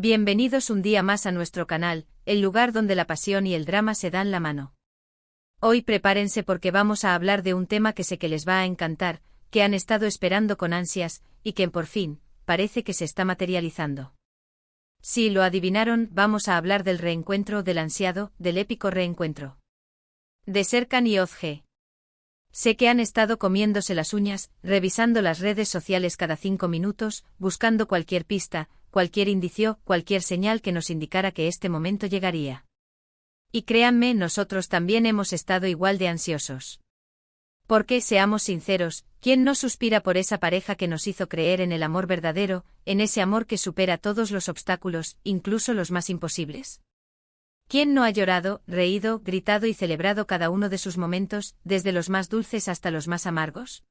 Bienvenidos un día más a nuestro canal, el lugar donde la pasión y el drama se dan la mano. Hoy prepárense porque vamos a hablar de un tema que sé que les va a encantar, que han estado esperando con ansias, y que por fin, parece que se está materializando. Si lo adivinaron, vamos a hablar del reencuentro del ansiado, del épico reencuentro de Serkan y Özge. Sé que han estado comiéndose las uñas, revisando las redes sociales cada 5 minutos, buscando cualquier pista, cualquier indicio, cualquier señal que nos indicara que este momento llegaría. Y créanme, nosotros también hemos estado igual de ansiosos. Porque, seamos sinceros, ¿quién no suspira por esa pareja que nos hizo creer en el amor verdadero, en ese amor que supera todos los obstáculos, incluso los más imposibles? ¿Quién no ha llorado, reído, gritado y celebrado cada uno de sus momentos, desde los más dulces hasta los más amargos?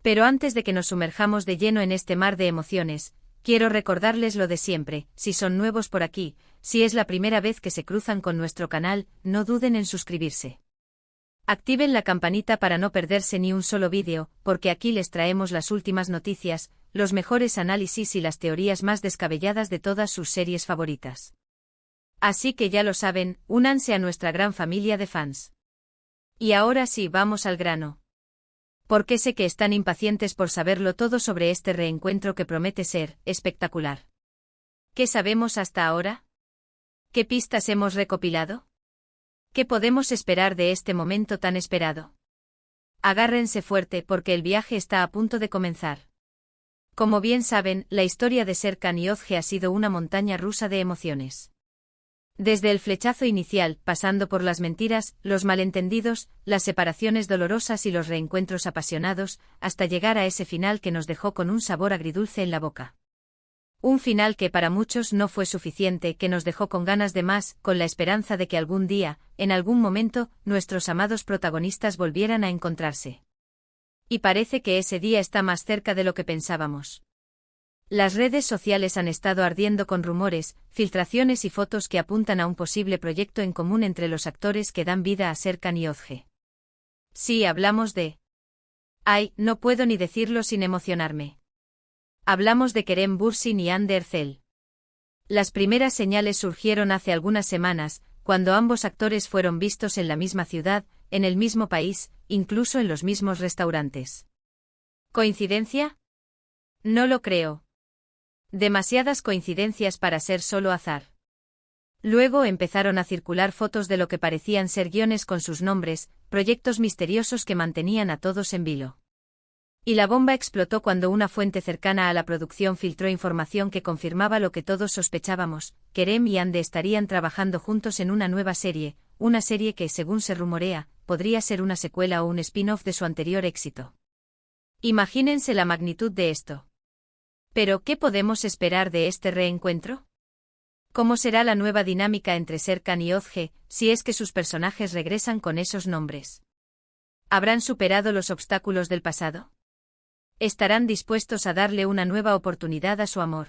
Pero antes de que nos sumerjamos de lleno en este mar de emociones, quiero recordarles lo de siempre: si son nuevos por aquí, si es la primera vez que se cruzan con nuestro canal, no duden en suscribirse. Activen la campanita para no perderse ni un solo vídeo, porque aquí les traemos las últimas noticias, los mejores análisis y las teorías más descabelladas de todas sus series favoritas. Así que ya lo saben, únanse a nuestra gran familia de fans. Y ahora sí, vamos al grano. Porque sé que están impacientes por saberlo todo sobre este reencuentro que promete ser espectacular. ¿Qué sabemos hasta ahora? ¿Qué pistas hemos recopilado? ¿Qué podemos esperar de este momento tan esperado? Agárrense fuerte porque el viaje está a punto de comenzar. Como bien saben, la historia de Serkan y Özge ha sido una montaña rusa de emociones. Desde el flechazo inicial, pasando por las mentiras, los malentendidos, las separaciones dolorosas y los reencuentros apasionados, hasta llegar a ese final que nos dejó con un sabor agridulce en la boca. Un final que para muchos no fue suficiente, que nos dejó con ganas de más, con la esperanza de que algún día, en algún momento, nuestros amados protagonistas volvieran a encontrarse. Y parece que ese día está más cerca de lo que pensábamos. Las redes sociales han estado ardiendo con rumores, filtraciones y fotos que apuntan a un posible proyecto en común entre los actores que dan vida a Serkan y Özge. Sí, hablamos de... Ay, no puedo ni decirlo sin emocionarme. Hablamos de Kerem Bürsin y Hande Erçel. Las primeras señales surgieron hace algunas semanas, cuando ambos actores fueron vistos en la misma ciudad, en el mismo país, incluso en los mismos restaurantes. ¿Coincidencia? No lo creo. Demasiadas coincidencias para ser solo azar. Luego empezaron a circular fotos de lo que parecían ser guiones con sus nombres, proyectos misteriosos que mantenían a todos en vilo. Y la bomba explotó cuando una fuente cercana a la producción filtró información que confirmaba lo que todos sospechábamos: Kerem y Hande estarían trabajando juntos en una nueva serie, una serie que, según se rumorea, podría ser una secuela o un spin-off de su anterior éxito. Imagínense la magnitud de esto. ¿Pero qué podemos esperar de este reencuentro? ¿Cómo será la nueva dinámica entre Serkan y Özge, si es que sus personajes regresan con esos nombres? ¿Habrán superado los obstáculos del pasado? ¿Estarán dispuestos a darle una nueva oportunidad a su amor?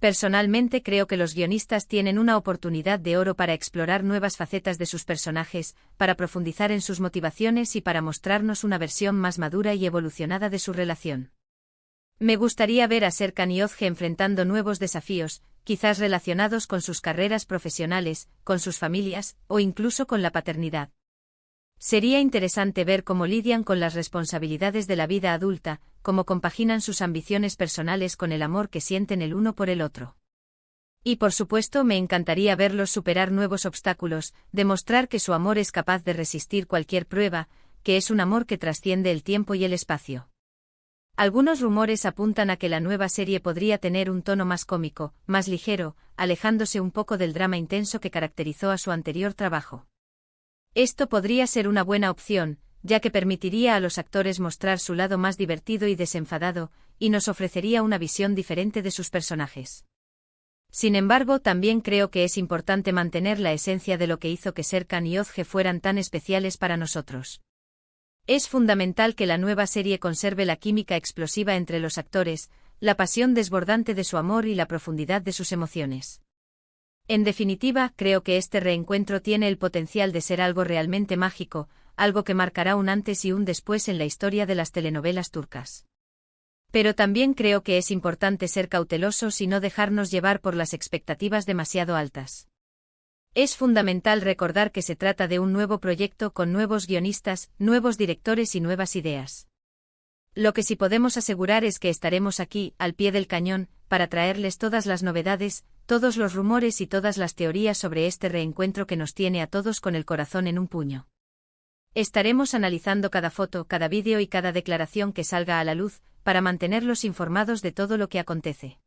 Personalmente creo que los guionistas tienen una oportunidad de oro para explorar nuevas facetas de sus personajes, para profundizar en sus motivaciones y para mostrarnos una versión más madura y evolucionada de su relación. Me gustaría ver a Serkan y Özge enfrentando nuevos desafíos, quizás relacionados con sus carreras profesionales, con sus familias, o incluso con la paternidad. Sería interesante ver cómo lidian con las responsabilidades de la vida adulta, cómo compaginan sus ambiciones personales con el amor que sienten el uno por el otro. Y por supuesto me encantaría verlos superar nuevos obstáculos, demostrar que su amor es capaz de resistir cualquier prueba, que es un amor que trasciende el tiempo y el espacio. Algunos rumores apuntan a que la nueva serie podría tener un tono más cómico, más ligero, alejándose un poco del drama intenso que caracterizó a su anterior trabajo. Esto podría ser una buena opción, ya que permitiría a los actores mostrar su lado más divertido y desenfadado, y nos ofrecería una visión diferente de sus personajes. Sin embargo, también creo que es importante mantener la esencia de lo que hizo que Serkan y Özge fueran tan especiales para nosotros. Es fundamental que la nueva serie conserve la química explosiva entre los actores, la pasión desbordante de su amor y la profundidad de sus emociones. En definitiva, creo que este reencuentro tiene el potencial de ser algo realmente mágico, algo que marcará un antes y un después en la historia de las telenovelas turcas. Pero también creo que es importante ser cautelosos y no dejarnos llevar por las expectativas demasiado altas. Es fundamental recordar que se trata de un nuevo proyecto con nuevos guionistas, nuevos directores y nuevas ideas. Lo que sí podemos asegurar es que estaremos aquí, al pie del cañón, para traerles todas las novedades, todos los rumores y todas las teorías sobre este reencuentro que nos tiene a todos con el corazón en un puño. Estaremos analizando cada foto, cada vídeo y cada declaración que salga a la luz, para mantenerlos informados de todo lo que acontece.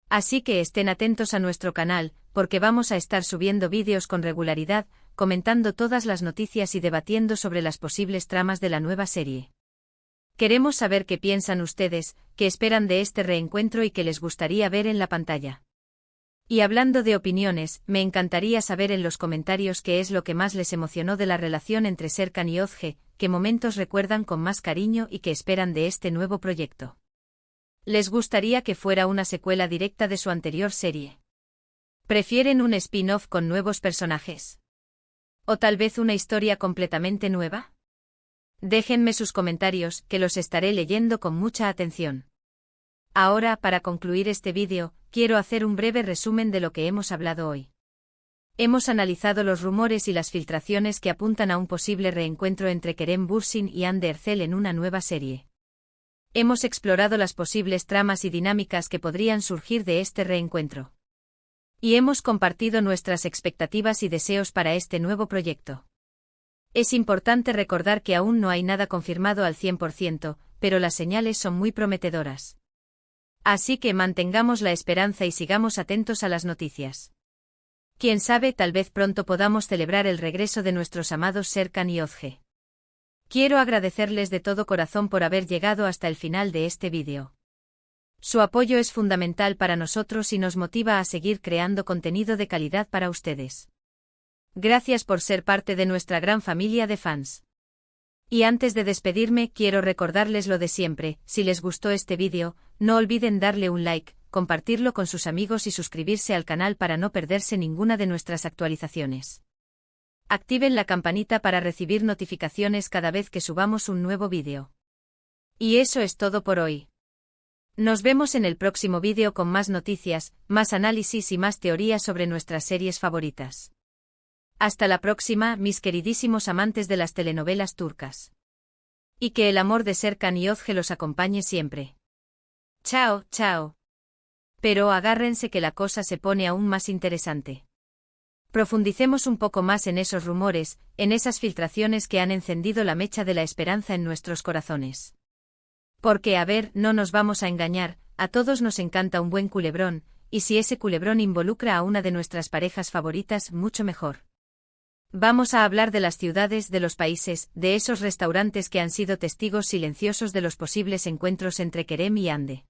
Así que estén atentos a nuestro canal, porque vamos a estar subiendo vídeos con regularidad, comentando todas las noticias y debatiendo sobre las posibles tramas de la nueva serie. Queremos saber qué piensan ustedes, qué esperan de este reencuentro y qué les gustaría ver en la pantalla. Y hablando de opiniones, me encantaría saber en los comentarios qué es lo que más les emocionó de la relación entre Serkan y Özge, qué momentos recuerdan con más cariño y qué esperan de este nuevo proyecto. ¿Les gustaría que fuera una secuela directa de su anterior serie? ¿Prefieren un spin-off con nuevos personajes? ¿O tal vez una historia completamente nueva? Déjenme sus comentarios, que los estaré leyendo con mucha atención. Ahora, para concluir este vídeo, quiero hacer un breve resumen de lo que hemos hablado hoy. Hemos analizado los rumores y las filtraciones que apuntan a un posible reencuentro entre Kerem Bürsin y Hande Erçel en una nueva serie. Hemos explorado las posibles tramas y dinámicas que podrían surgir de este reencuentro. Y hemos compartido nuestras expectativas y deseos para este nuevo proyecto. Es importante recordar que aún no hay nada confirmado al 100%, pero las señales son muy prometedoras. Así que mantengamos la esperanza y sigamos atentos a las noticias. Quién sabe, tal vez pronto podamos celebrar el regreso de nuestros amados Serkan y Özge. Quiero agradecerles de todo corazón por haber llegado hasta el final de este vídeo. Su apoyo es fundamental para nosotros y nos motiva a seguir creando contenido de calidad para ustedes. Gracias por ser parte de nuestra gran familia de fans. Y antes de despedirme, quiero recordarles lo de siempre: si les gustó este vídeo, no olviden darle un like, compartirlo con sus amigos y suscribirse al canal para no perderse ninguna de nuestras actualizaciones. Activen la campanita para recibir notificaciones cada vez que subamos un nuevo vídeo. Y eso es todo por hoy. Nos vemos en el próximo vídeo con más noticias, más análisis y más teorías sobre nuestras series favoritas. Hasta la próxima, mis queridísimos amantes de las telenovelas turcas. Y que el amor de Serkan y Özge los acompañe siempre. Chao, chao. Pero agárrense que la cosa se pone aún más interesante. Profundicemos un poco más en esos rumores, en esas filtraciones que han encendido la mecha de la esperanza en nuestros corazones. Porque, a ver, no nos vamos a engañar, a todos nos encanta un buen culebrón, y si ese culebrón involucra a una de nuestras parejas favoritas, mucho mejor. Vamos a hablar de las ciudades, de los países, de esos restaurantes que han sido testigos silenciosos de los posibles encuentros entre Kerem y Hande.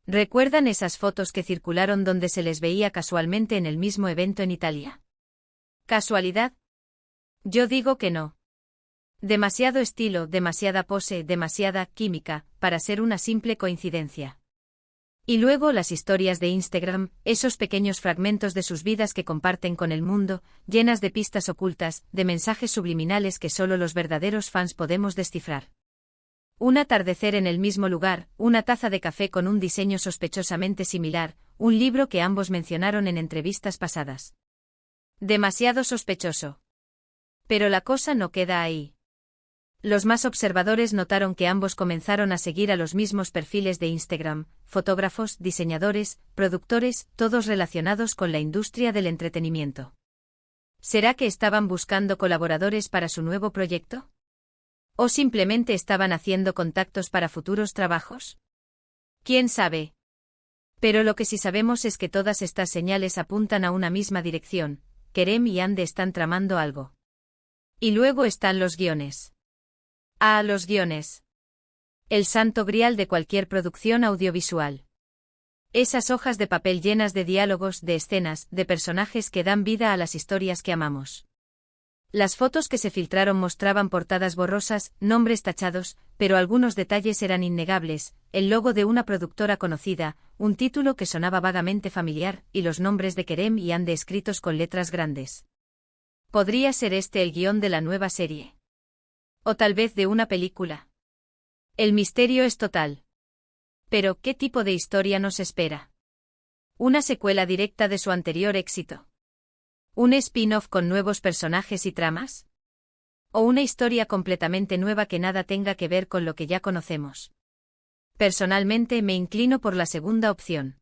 ¿Recuerdan esas fotos que circularon donde se les veía casualmente en el mismo evento en Italia? ¿Casualidad? Yo digo que no. Demasiado estilo, demasiada pose, demasiada química, para ser una simple coincidencia. Y luego las historias de Instagram, esos pequeños fragmentos de sus vidas que comparten con el mundo, llenas de pistas ocultas, de mensajes subliminales que solo los verdaderos fans podemos descifrar. Un atardecer en el mismo lugar, una taza de café con un diseño sospechosamente similar, un libro que ambos mencionaron en entrevistas pasadas. Demasiado sospechoso. Pero la cosa no queda ahí. Los más observadores notaron que ambos comenzaron a seguir a los mismos perfiles de Instagram, fotógrafos, diseñadores, productores, todos relacionados con la industria del entretenimiento. ¿Será que estaban buscando colaboradores para su nuevo proyecto? ¿O simplemente estaban haciendo contactos para futuros trabajos? ¿Quién sabe? Pero lo que sí sabemos es que todas estas señales apuntan a una misma dirección: Kerem y Hande están tramando algo. Y luego están los guiones. Ah, los guiones. El santo grial de cualquier producción audiovisual. Esas hojas de papel llenas de diálogos, de escenas, de personajes que dan vida a las historias que amamos. Las fotos que se filtraron mostraban portadas borrosas, nombres tachados, pero algunos detalles eran innegables: el logo de una productora conocida, un título que sonaba vagamente familiar, y los nombres de Kerem y Hande escritos con letras grandes. ¿Podría ser este el guión de la nueva serie? ¿O tal vez de una película? El misterio es total. Pero, ¿qué tipo de historia nos espera? ¿Una secuela directa de su anterior éxito? ¿Un spin-off con nuevos personajes y tramas? ¿O una historia completamente nueva que nada tenga que ver con lo que ya conocemos? Personalmente me inclino por la segunda opción.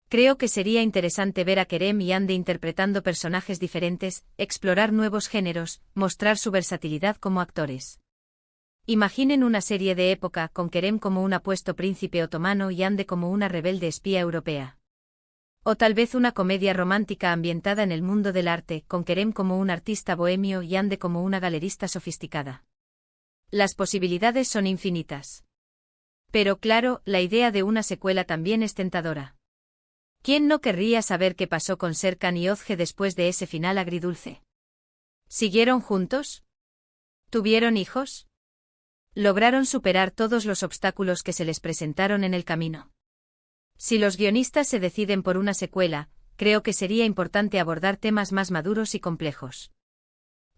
Creo que sería interesante ver a Kerem y Ande interpretando personajes diferentes, explorar nuevos géneros, mostrar su versatilidad como actores. Imaginen una serie de época con Kerem como un apuesto príncipe otomano y Ande como una rebelde espía europea. O tal vez una comedia romántica ambientada en el mundo del arte, con Kerem como un artista bohemio y Ande como una galerista sofisticada. Las posibilidades son infinitas. Pero claro, la idea de una secuela también es tentadora. ¿Quién no querría saber qué pasó con Serkan y Ozge después de ese final agridulce? ¿Siguieron juntos? ¿Tuvieron hijos? ¿Lograron superar todos los obstáculos que se les presentaron en el camino? Si los guionistas se deciden por una secuela, creo que sería importante abordar temas más maduros y complejos.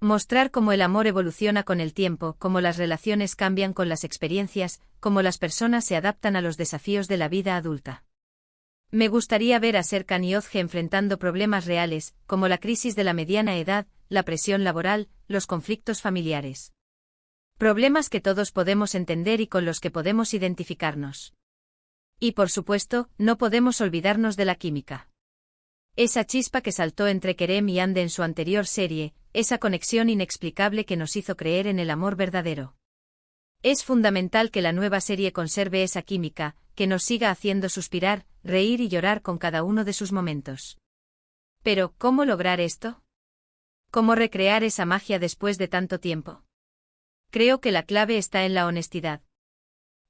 Mostrar cómo el amor evoluciona con el tiempo, cómo las relaciones cambian con las experiencias, cómo las personas se adaptan a los desafíos de la vida adulta. Me gustaría ver a Serkan y Ozge enfrentando problemas reales, como la crisis de la mediana edad, la presión laboral, los conflictos familiares. Problemas que todos podemos entender y con los que podemos identificarnos. Y por supuesto, no podemos olvidarnos de la química. Esa chispa que saltó entre Kerem y Ande en su anterior serie, esa conexión inexplicable que nos hizo creer en el amor verdadero. Es fundamental que la nueva serie conserve esa química, que nos siga haciendo suspirar, reír y llorar con cada uno de sus momentos. Pero, ¿cómo lograr esto? ¿Cómo recrear esa magia después de tanto tiempo? Creo que la clave está en la honestidad.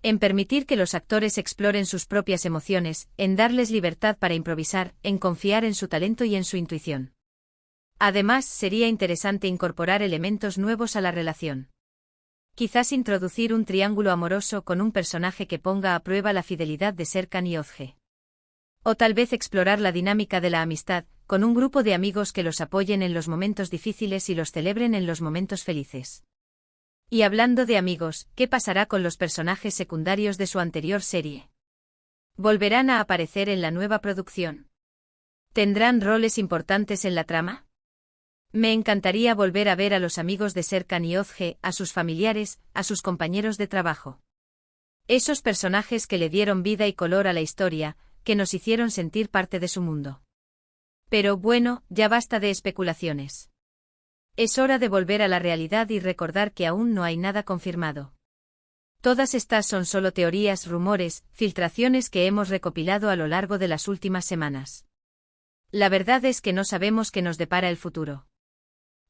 En permitir que los actores exploren sus propias emociones, en darles libertad para improvisar, en confiar en su talento y en su intuición. Además, sería interesante incorporar elementos nuevos a la relación. Quizás introducir un triángulo amoroso con un personaje que ponga a prueba la fidelidad de Serkan y Ozge. O tal vez explorar la dinámica de la amistad, con un grupo de amigos que los apoyen en los momentos difíciles y los celebren en los momentos felices. Y hablando de amigos, ¿qué pasará con los personajes secundarios de su anterior serie? ¿Volverán a aparecer en la nueva producción? ¿Tendrán roles importantes en la trama? Me encantaría volver a ver a los amigos de Serkan y Ozge, a sus familiares, a sus compañeros de trabajo. Esos personajes que le dieron vida y color a la historia, que nos hicieron sentir parte de su mundo. Pero bueno, ya basta de especulaciones. Es hora de volver a la realidad y recordar que aún no hay nada confirmado. Todas estas son solo teorías, rumores, filtraciones que hemos recopilado a lo largo de las últimas semanas. La verdad es que no sabemos qué nos depara el futuro.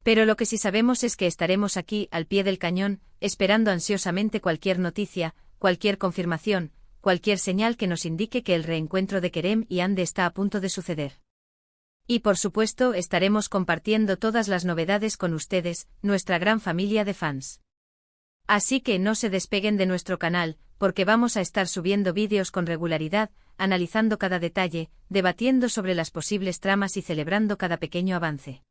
Pero lo que sí sabemos es que estaremos aquí, al pie del cañón, esperando ansiosamente cualquier noticia, cualquier confirmación, cualquier señal que nos indique que el reencuentro de Kerem y Ande está a punto de suceder. Y por supuesto estaremos compartiendo todas las novedades con ustedes, nuestra gran familia de fans. Así que no se despeguen de nuestro canal, porque vamos a estar subiendo vídeos con regularidad, analizando cada detalle, debatiendo sobre las posibles tramas y celebrando cada pequeño avance.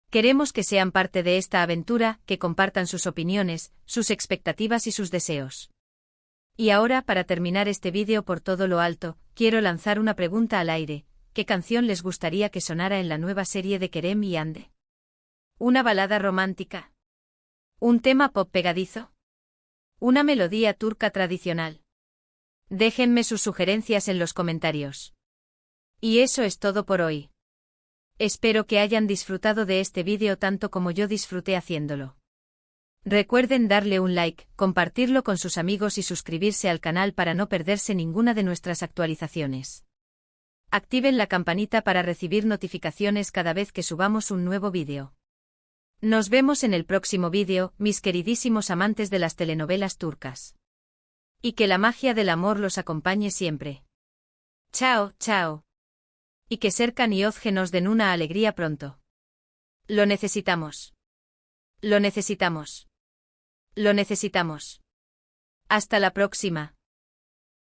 Queremos que sean parte de esta aventura, que compartan sus opiniones, sus expectativas y sus deseos. Y ahora, para terminar este vídeo por todo lo alto, quiero lanzar una pregunta al aire. ¿Qué canción les gustaría que sonara en la nueva serie de Kerem y Ande? ¿Una balada romántica? ¿Un tema pop pegadizo? ¿Una melodía turca tradicional? Déjenme sus sugerencias en los comentarios. Y eso es todo por hoy. Espero que hayan disfrutado de este vídeo tanto como yo disfruté haciéndolo. Recuerden darle un like, compartirlo con sus amigos y suscribirse al canal para no perderse ninguna de nuestras actualizaciones. Activen la campanita para recibir notificaciones cada vez que subamos un nuevo vídeo. Nos vemos en el próximo vídeo, mis queridísimos amantes de las telenovelas turcas. Y que la magia del amor los acompañe siempre. Chao, chao. Y que Serkan y Ozge nos den una alegría pronto. Lo necesitamos. Lo necesitamos. Lo necesitamos. Hasta la próxima.